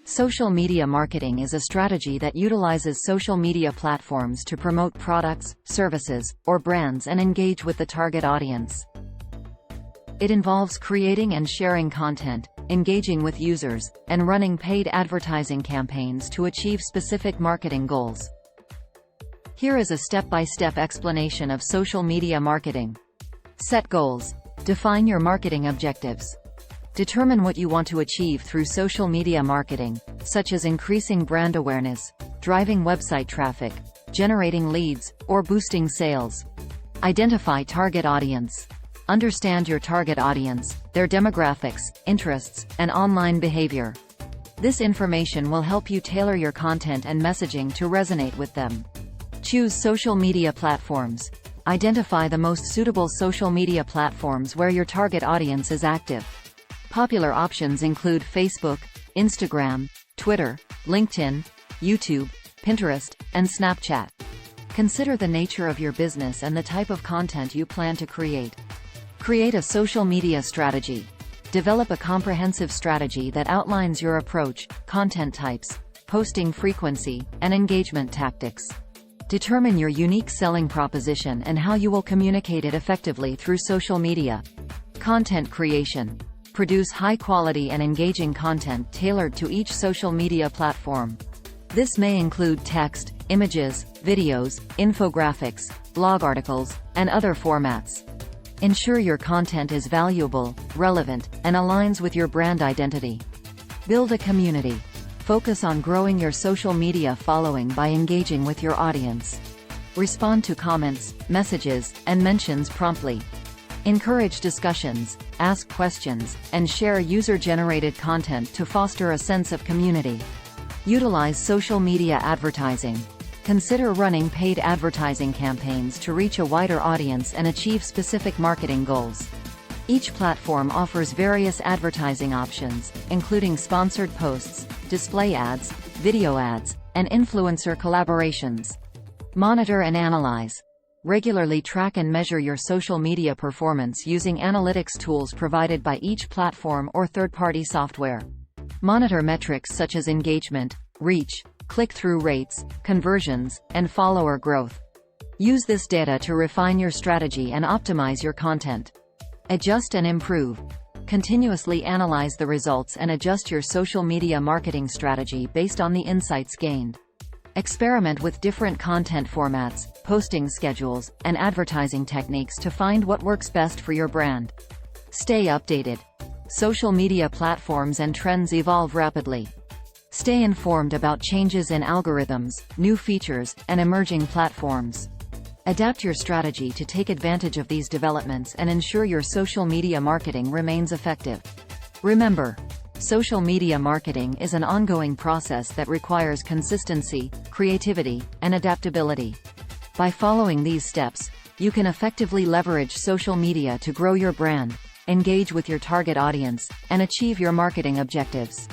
Social media marketing is a strategy that utilizes social media platforms to promote products, services, or brands and engage with the target audience. It involves creating and sharing content, engaging with users, and running paid advertising campaigns to achieve specific marketing goals. Here is a step-by-step explanation of social media marketing. Set goals. Define your marketing objectives. Determine what you want to achieve through social media marketing, such as increasing brand awareness, driving website traffic, generating leads, or boosting sales. Identify target audience. Understand your target audience, their demographics, interests, and online behavior. This information will help you tailor your content and messaging to resonate with them. Choose social media platforms. Identify the most suitable social media platforms where your target audience is active. Popular options include Facebook, Instagram, Twitter, LinkedIn, YouTube, Pinterest, and Snapchat. Consider the nature of your business and the type of content you plan to create. Create a social media strategy. Develop a comprehensive strategy that outlines your approach, content types, posting frequency, and engagement tactics. Determine your unique selling proposition and how you will communicate it effectively through social media. Content creation. Produce high-quality and engaging content tailored to each social media platform. This may include text, images, videos, infographics, blog articles, and other formats. Ensure your content is valuable, relevant, and aligns with your brand identity. Build a community. Focus on growing your social media following by engaging with your audience. Respond to comments, messages, and mentions promptly. Encourage discussions, ask questions, and share user-generated content to foster a sense of community. Utilize social media advertising. Consider running paid advertising campaigns to reach a wider audience and achieve specific marketing goals. Each platform offers various advertising options, including sponsored posts, display ads, video ads, and influencer collaborations. Monitor and analyze. Regularly track and measure your social media performance using analytics tools provided by each platform or third-party software. Monitor metrics such as engagement, reach, click-through rates, conversions, and follower growth. Use this data to refine your strategy and optimize your content. Adjust and improve. Continuously analyze the results and adjust your social media marketing strategy based on the insights gained. Experiment with different content formats, posting schedules, and advertising techniques to find what works best for your brand. Stay updated. Social media platforms and trends evolve rapidly. Stay informed about changes in algorithms, new features, and emerging platforms. Adapt your strategy to take advantage of these developments and ensure your social media marketing remains effective. Remember, social media marketing is an ongoing process that requires consistency, creativity, and adaptability. By following these steps, you can effectively leverage social media to grow your brand, engage with your target audience, and achieve your marketing objectives.